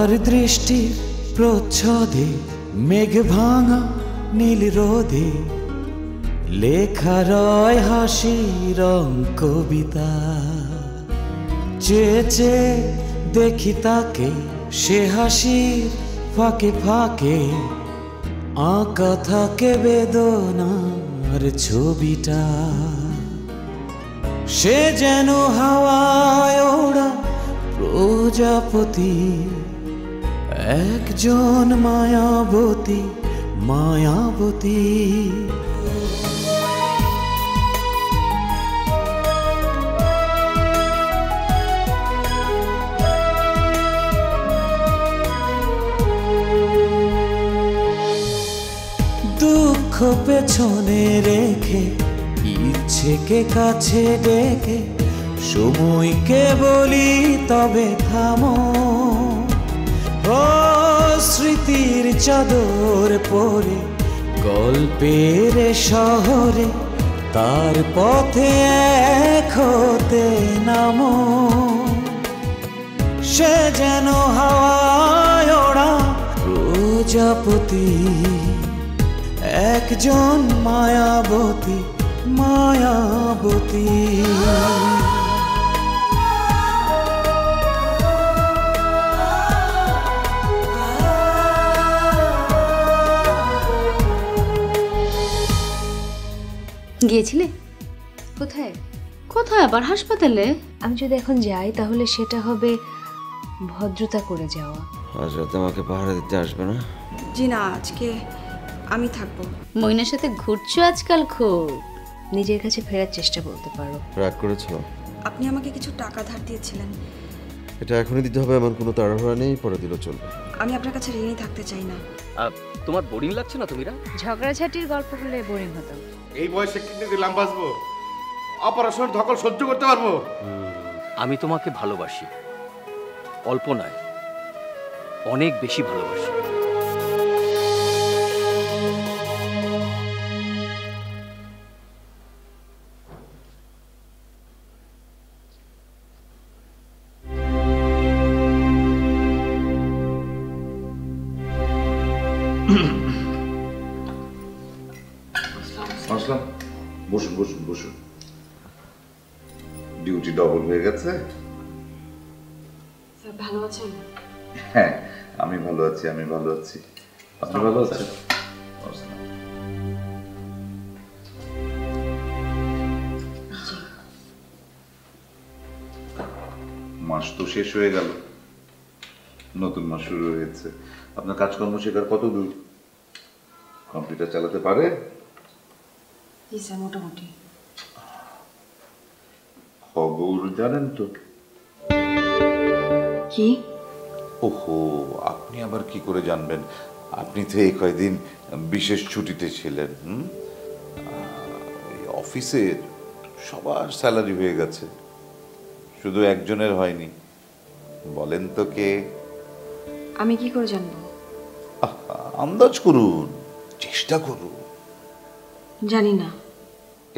তোমার দৃষ্টির প্রচ্ছদে মেঘ ভাঙা নীল রোদে লেখা রয় হাসির কবিতা। চেয়ে চেয়ে দেখি তাকে, সে হাসির ফাঁকে ফাঁকে আঁকা থাকে বেদনার ছবিটা। সে যেন হাওয়ায় ওড়া প্রজাপতি, একজন মায়াবতী মায়াবতী। দুঃখ পেছনে রেখে ইচ্ছেকে কাছে ডেকে সময়কে বলি তবে থামো। ও স্মৃতির চাদর পরে গল্পের শহরে তার পথে এক হতে নামো। সে যেন হাওয়ায় ওড়া প্রজাপতি, একজন মায়াবতী মায়াবতী। গিয়েছিলে কোথায়? কোথায় আবার? হাসপাতালে। আমি যদি এখন যাই তাহলে সেটা হবে ভদ্রতা করে যাওয়া। আজ রাতে আমাকে পাহারা দিতে আসবে না? জি না, আজকে আমি থাকবো। মইনার সাথে ঘুরছো আজকাল খুব। নিজের কাছে ফেরার চেষ্টা বলতে পারো। রাগ করেছো? আপনি আমাকে কিছু টাকা ধার দিয়েছিলেন। এটা এখনই দিতে হবে এমন কোনো তাড়াহুড়া নেই, পরে দিলেও চলবে। আমি আপনার কাছে ঋণী থাকতে চাই না। তোমার বোরিং লাগছে না তুমিরা? ঝগড়াঝাটির গল্প হলে বোরিং হতাম। এই বয়সে কিডনি দিলাম বাঁচবো, অপারেশন ধকল সহ্য করতে পারবো? আমি তোমাকে ভালোবাসি, অল্প নয় অনেক বেশি ভালোবাসি। আসলাম, বসুন বসুন বসুন। ডিউটি ডবল হয়ে গেছে। স্যার ভালো আছেন? হ্যাঁ, আমি ভালো আছি, আমি ভালো আছি। আপনি ভালো আছেন? মাস তো শেষ হয়ে গেল, নতুন মাস শুরু হয়েছে। আপনার কাজকর্ম শেখার কত দূর? কম্পিউটার চালাতে পারে? জি স্যার, মোটামুটি। খবর জানেন তো? কি? ওহো, আপনি আবার কি করে জানবেন? আপনি তো এই কয়দিন বিশেষ ছুটিতে ছিলেন। ওই অফিসের সবার স্যালারি হয়ে গেছে, শুধু একজনের হয়নি। বলেন তো কে? আমি কি করে জানবো? আন্দাজ করুন, চেষ্টা করুন। জানি না।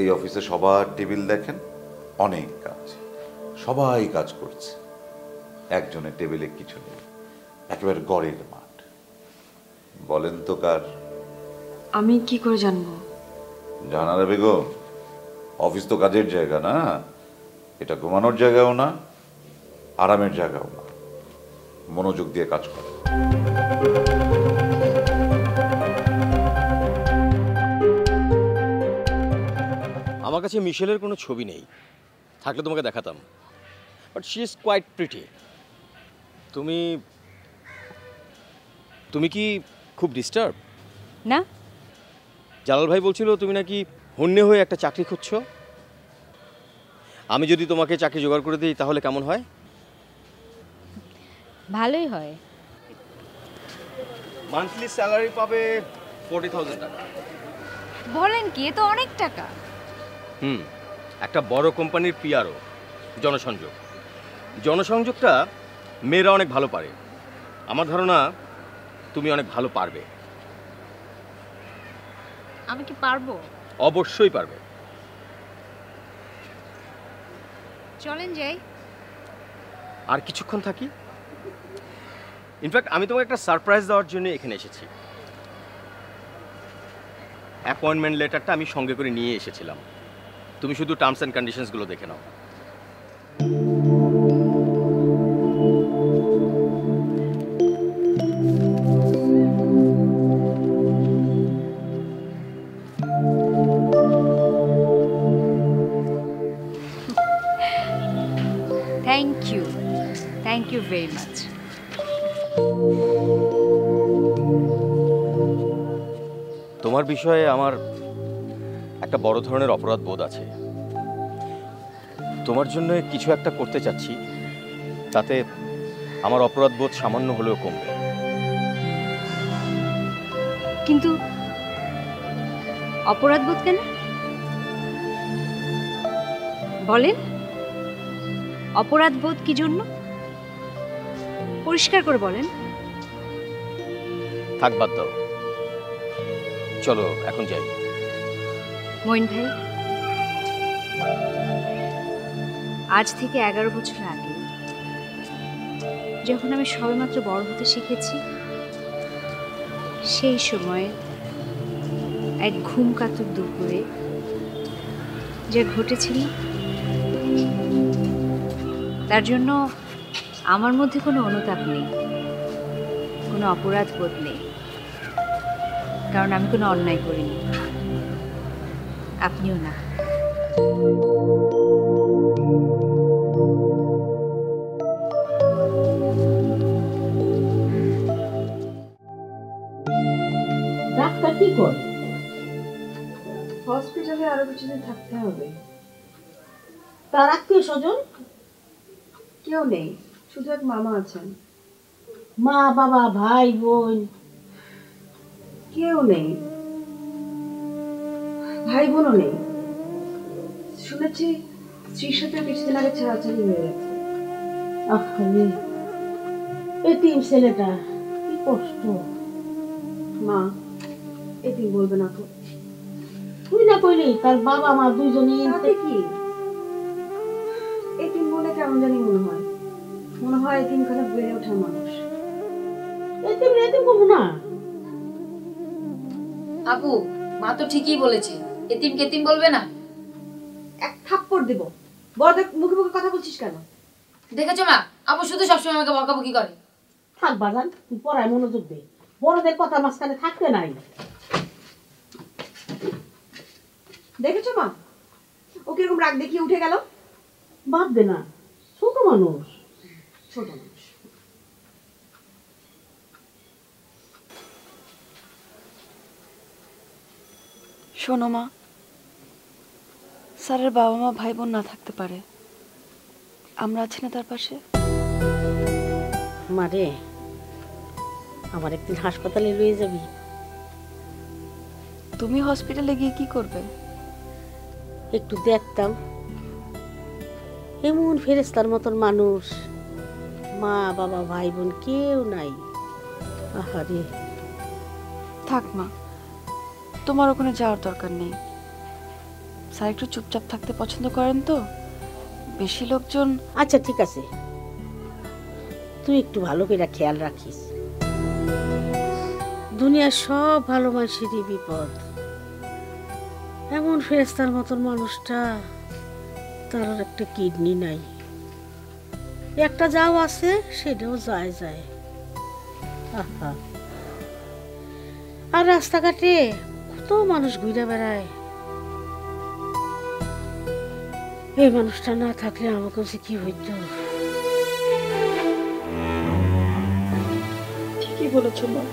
এই অফিসে সবার টেবিল দেখেন, অনেক কাজ, সবাই কাজ করছে, একজনের টেবিলে কিছু নেই, একেবারে গড়ের মাঠ। বলেন তো কার? আমি কি করে জানবো? জানালে বেগম, অফিস তো কাজের জায়গা না, এটা ঘুমানোর জায়গাও না, আরামের জায়গাও না। মনোযোগ দিয়ে কাজ করে। আমার কাছে মিশেলের কোনো ছবি নেই, থাকলে তোমাকে দেখাতাম, but she is quite pretty. তুমি তুমি কি খুব ডিস্টার্ব? না। জালাল ভাই বলছিল তুমি নাকি হন্যে হয়ে একটা চাকরি খুঁজছো। আমি যদি তোমাকে চাকরি জোগাড় করে দিই তাহলে কেমন হয়? ভালোই হয়। মান্থলি স্যালারি পাবে 40,000 টাকা। বলেন কি? এ তো অনেক টাকা। একটা বড় কোম্পানির পিআরও, জনসংযোগ। জনসংযোগটা মেয়েরা অনেক ভালো পারে। আমার ধারণা তুমি অনেক ভালো পারবে। আমি কি পারবো? অবশ্যই পারবে। চলেন যাই। আর কিছুক্ষণ থাকি। ইনফ্যাক্ট আমি তোমাকে একটা সারপ্রাইজ দেওয়ার জন্য এখানে এসেছি। অ্যাপয়েন্টমেন্ট লেটারটা আমি সঙ্গে করে নিয়ে এসেছিলাম, তুমি শুধু টার্মস অ্যান্ড কন্ডিশনসগুলো দেখে নাও। Thank you very much. তোমার বিষয়ে আমার একটা বড় ধরনের অপরাধ বোধ আছে। তোমার জন্য কিছু একটা করতে চাচ্ছি, তাতে আমার অপরাধ বোধ সামান্য হলেও কমবে। কিন্তু অপরাধ বোধ কেন বলেন? অপরাধ বোধ কি জন্য? পরিষ্কার করে বলেন। থাক, বাদ দাও, চলো এখন যাই। মঈন ভাই, আজ থেকে 11 বছর আগে যখন আমি সবেমাত্র বড় হতে শিখেছি, সেই সময় এক ঘুমকাতুর দুপুরে যা ঘটেছিল, তার জন্য আমার মধ্যে কোনো অনুতাপ নেই, কোনো অপরাধ বোধ নেই, কারণ আমি কোনো অন্যায় করিনি, আপনিও না। ডাক্তার কি করে? হসপিটালে আরো কিছুদিন থাকতে হবে। তার আত্মীয় স্বজন কেউ নেই, শুধু এক মামা আছেন। মা বাবা ভাই বোন কেউ নেই, ভাই বোনও নেই। শুনেছি স্ত্রীর সাথে কিছুদিন আগে ছাড়াছাড়ি হয়ে গেছে। আরে এতিম ছেলেটা, কি কষ্ট। মা, এতিম বলবে না তো। তুই না কইলি তার বাবা মা দুইজনেই? তাতে কি, এতিম বলে কেমন জানি মনে হয়। মনে হয় এতিমখানা বেড়ে ওঠা মানুষ। এতিম এতিম বলবো না। আপু, মা তো ঠিকই বলেছে, এতিম কেতিম বলবে না। এক থাপ্পড় দেব। বড়দের মুখে মুখে কথা বলছিস কেন? দেখেছো মা, আপু শুধু সবসময় আমাকে বকাবকি করে। থাক বাজান, তুই পড়ায় মনোযোগ দে, বড়দের কথা মাঝখানে থাকতে নাই। দেখেছো মা, ও কিরকম রাগ দেখিয়ে উঠে গেল। বাদ দে না, ছোট মানুষ। ছোট মানুষ। শোনো মা, স্যারের বাবা মা ভাই বোন না থাকতে পারে, আমরা আছি না তার পাশে। মারে, আমার একদিন হাসপাতালে লয়ে যাবি? তুমি হসপিটালে গিয়ে কি করবে? একটু দেখতাম, এমন ফেরেস্তার মতন মানুষ, মা বাবা ভাই বোন কেউ নাই। আহারে। থাক মা, তোমার ওখানে যাওয়ার দরকার নেই। স্যার একটু চুপচাপ থাকতে পছন্দ করেন তো, বেশি লোকজন। আচ্ছা ঠিক আছে, তুই একটু ভালো করে খেয়াল রাখিস। দুনিয়ার সব ভালো মানুষেরই বিপদ। এমন ফেরেস্তার মতন মানুষটা, তার একটা কিডনি নাই, একটা যাও আছে সেটাও যায় যায়। আহা, আর রাস্তাঘাটে কত মানুষ ঘুরে বেড়ায়। এই মানুষটা না থাকলে আমার কাছে কি হইতো। ঠিকই বলেছো মা।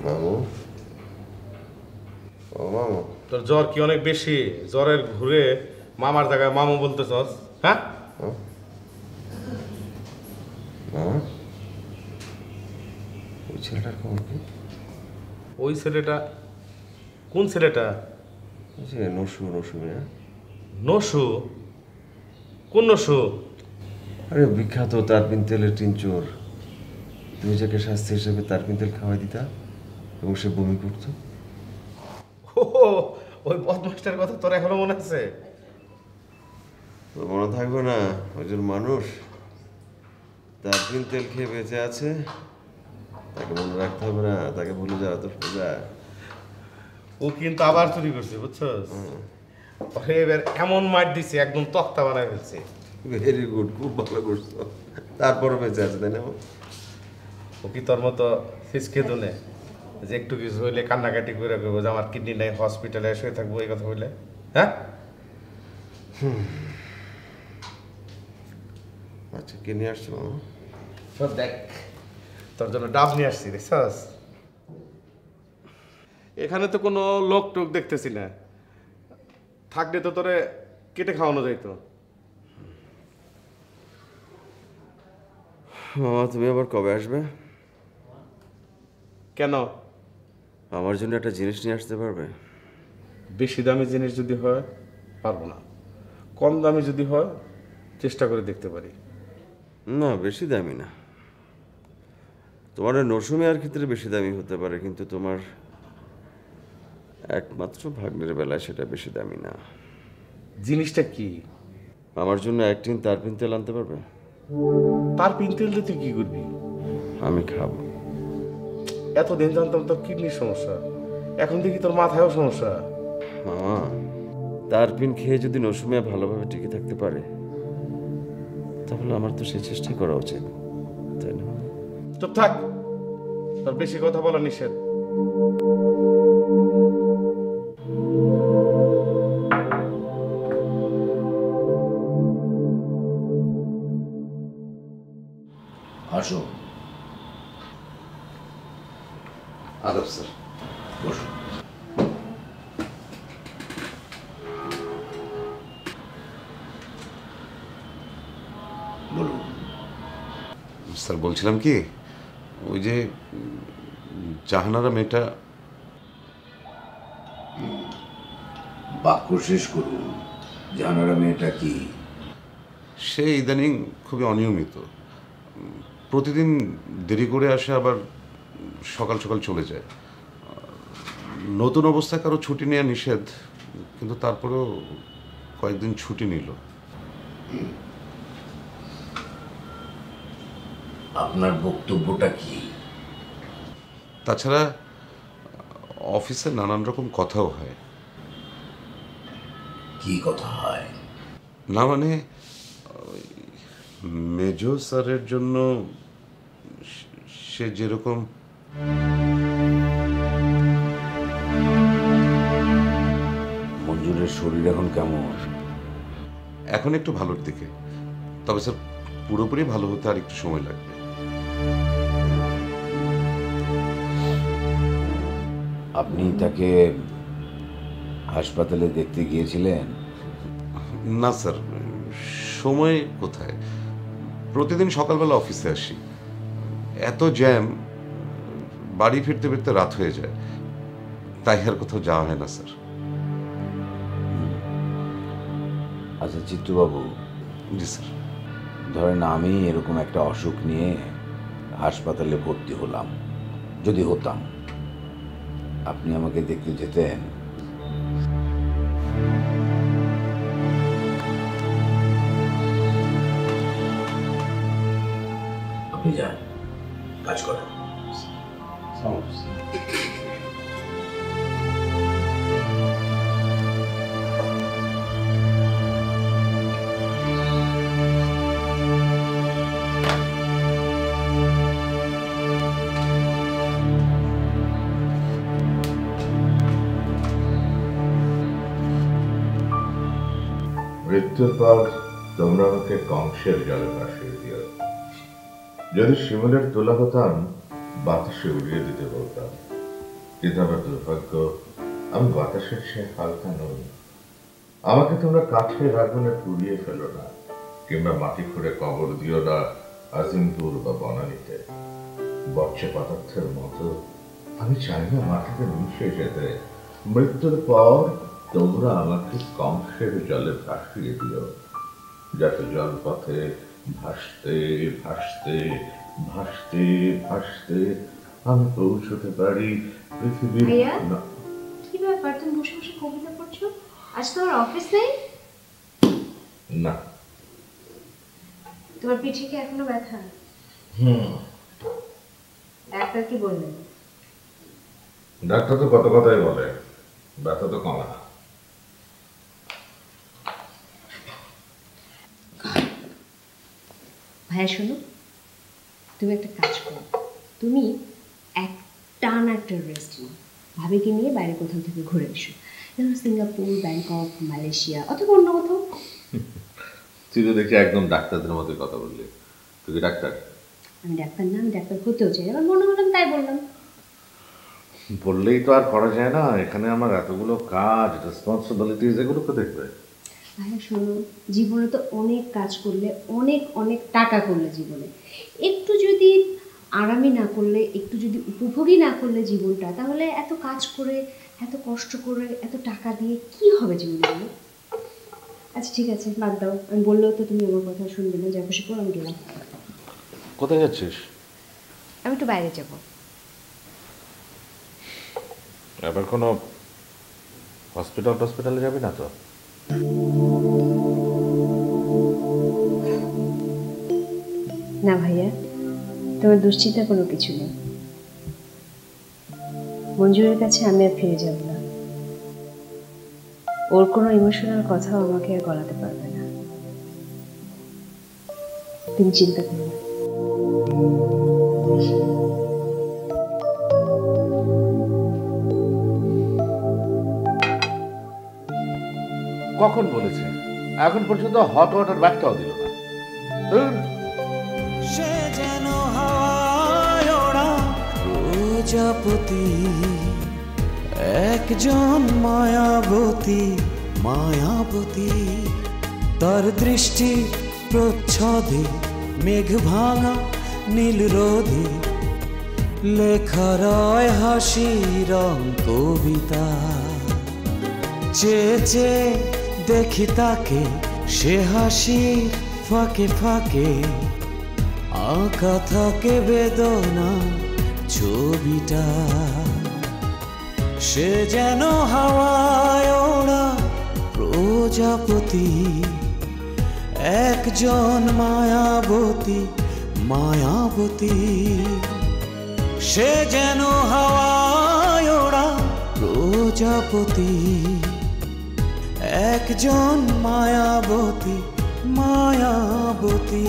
মামু, ও মামু, তোর জ্বর কি অনেক বেশি? জ্বরের ঘুরে মামার জায়গায় মামু বলতেছস? হ্যাঁ, মামা, ওই ছেলেটার খবর কি? ওই ছেলেটা? কোন ছেলেটা? ওই যে নসু, নসু মিয়া। নসু? কোন নসু? আরে বিখ্যাত তারপিন তেলের টিনচোর। তুমি যাকে শাস্তি হিসেবে তারপিন তেল খাওয়াই দিতা, এবং সে বমি করতো। ও ওই বদমাসটার কথা তোর এখনো মনে আছে? মনে থাকবে না? ওইজন মানুষ তারপিন তেল খেয়ে বেঁচে আছে, তাকে মনে রাখতে হবে না? তাকে ভুলে যাওয়া তো সোজা। ও কিন্তু আবার চুরি করছে, বুঝছস? ওরে এবার এমন মার দিছে একদম তক্তা বানায় ফেলছে। ভেরি গুড, খুব ভালো করছো। তারপরে বেঁচে আছে, তাই না? ও কি তোর মতো ফিসকে দুনে যে একটু কিছু হইলে কান্নাকাটি করে করবো যে আমার কিডনি নাই, হসপিটালে শুয়ে থাকবো, এই কথা বললে? হ্যাঁ, আচ্ছা কে নিয়ে আসছো মামা? সব দেখ, তোর জন্য ডাব নিয়ে আসছি, দেখছস? এখানে তো কোনো লোক টোক দেখতেছি না, থাকলে তো তোরে কেটে খাওয়ানো যাইতো। মামা তুমি আবার কবে আসবে? কেন? আমার জন্য একটা জিনিস নিয়ে আসতে পারবে? বেশি দামি জিনিস যদি হয় পারবো না, কম দামি যদি হয় চেষ্টা করে দেখতে পারি। না, বেশি দামি না। তোমার নরসুমিয়ার ক্ষেত্রে বেশি দামি হতে পারে, কিন্তু তোমার একমাত্র ভাগ্নের বেলায় সেটা বেশি দামি না। জিনিসটা কি? আমার জন্য 1 টিন তারপিন তেল আনতে পারবে? তার পিন তেল দিয়ে তুই কি করবি? আমি খাবো। এতদিন জানতাম তোর কিডনির সমস্যা, এখন দেখি তোর মাথায়ও সমস্যা। মামা, তারপিন খেয়ে যদি নরসুমিয়া ভালোভাবে টিকে থাকতে পারে তাহলে আমার তো সেই চেষ্টাই করা উচিত, তাই না? চুপ থাক, তোর বেশি কথা বলা নিষেধ। আসো। আদাব স্যার। বসো। বলুন। স্যার বলছিলাম কি, ওই যে জাহানারা মেয়েটা। বাক্য শেষ করুন। জাহানারা মেয়েটা কি? সে ইদানিং খুবই অনিয়মিত, প্রতিদিন দেরি করে আসে, আবার সকাল সকাল চলে যায়। নতুন অবস্থায় কারো ছুটি নেওয়া নিষেধ, কিন্তু তারপরেও কয়েকদিন ছুটি নিল। আপনার বক্তব্যটা কি? তাছাড়া অফিসে নানান রকম কথাও হয়। কি কথা হয়? না মানে মেজো স্যারের জন্য সে যেরকম মঞ্জুরের শরীর এখন কেমন? এখন একটু ভালোর দিকে, তবে স্যার পুরোপুরি ভালো হতে আর একটু সময় লাগবে। আপনি তাকে হাসপাতালে দেখতে গিয়েছিলেন? না স্যার, সময় কোথায়, প্রতিদিন সকালবেলা অফিসে আসি, এত জ্যাম, বাড়ি ফিরতে ফিরতে রাত হয়ে যায়, তাই আর কোথাও যাওয়া হয় না স্যার। আচ্ছা চিত্তবাবু। জি স্যার। ধরেন আমি এরকম একটা অসুখ নিয়ে হাসপাতালে ভর্তি হলাম, যদি হতাম, আপনি আমাকে দেখতে যেতেন? আপনি যান, কাজ করেন। মৃত্যুর পর তোমরা আমাকে কংসের জলে ভাসিয়ে দিও। যদি শিমুলের তোলা হতাম, বাতাসে উড়িয়ে দিতে বলতাম, কিন্তু আমার দুর্ভাগ্য, আমি বাতাসের সে হালকা নই। আমাকে তোমরা কাঠের আগুনে পুড়িয়ে ফেলো না, কিংবা মাটি খুঁড়ে কবর দিও না আজিমপুর বা বনানীতে। বর্জ্য পদার্থের মতো আমি চাই না মাটিতে মিশে যেতে। মৃত্যুর পর তোমরা আমাকে কংসের জলে ভাসিয়ে দিও, যাতে জলপথে ভাসতে ভাসতে ভাসতে ভাসতে আমি পৌঁছতে পারি পৃথিবীর ভাইয়া কি ব্যাপার তুমি বসে বসে কবিতা পড়ছো? আজ তোমার অফিস নেই? না। তোমার পিঠে কি এখনো ব্যথা? ডাক্তার কি বললেন? ডাক্তার তো কত কথাই বলে, ব্যথা তো কমে না। ভাইয়া শোনো, তুমি একটা কাজ করো, তুমি টানা একটা রেস্ট নাও, ভাবিকে নিয়ে বাইরে কোথাও থেকে ঘুরে এসো, যেমন সিঙ্গাপুর, ব্যাংকক, মালয়েশিয়া অথবা অন্য কোথাও। তুই তো দেখছি একদম ডাক্তারদের মতোই কথা বললি। তুই কি ডাক্তার? আমি ডাক্তার না, আমি ডাক্তার হতেও চাই, আমার মনে হলাম তাই বললাম। বললেই তো আর করা যায় না, এখানে আমার এতগুলো কাজ, রেসপন্সিবিলিটিস, এগুলোকে দেখবে। ভাইয়া শোনো, জীবনে তো অনেক কাজ করলে, অনেক অনেক টাকা করলে জীবনে একটু যদি আরামই না করলে, একটু যদি উপভোগই না করলে জীবনটা, তাহলে এত কাজ করে, এত কষ্ট করে, এত টাকা দিয়ে কি হবে জীবনে? আচ্ছা ঠিক আছে, বাদ দাও, আমি বললেও তো তুমি আমার কথা শুনবে না, যা খুশি করো, আমি গেলাম। কোথায় যাচ্ছিস? আমি একটু বাইরে যাব। এবার কোনো হসপিটালে যাবি না তো? না ভাইয়া, তোমার দুশ্চিন্তা কোনো কিছু নেই। মঞ্জুরের কাছে আমি আর ফিরে যাব না, ওর কোনো ইমোশনাল কথাও আমাকে আর গলাতে পারবে না, তুমি চিন্তা করো না। কখন বলেছে? এখন পর্যন্ত হট ওয়াটার ব্যাগটাও দিল না। সে যেন হাওয়ায় ওড়া প্রজাপতি, একজন মায়াবতী মায়াবতী। তার দৃষ্টি প্রচ্ছদে মেঘ ভাঙা নীল রোদে লেখা রয় হাসি রং কবিতা। চেয়ে চেয়ে দেখি তাকে, সে হাসির ফাঁকে ফাঁকে আঁকা থাকে বেদনা ছবিটা। সে যেন হাওয়ায় ওড়া প্রজাপতি, একজন মায়াবতী মায়াবতী। সে যেন হাওয়ায় ওড়া প্রজাপতি, একজন মায়াবতী মায়াবতী।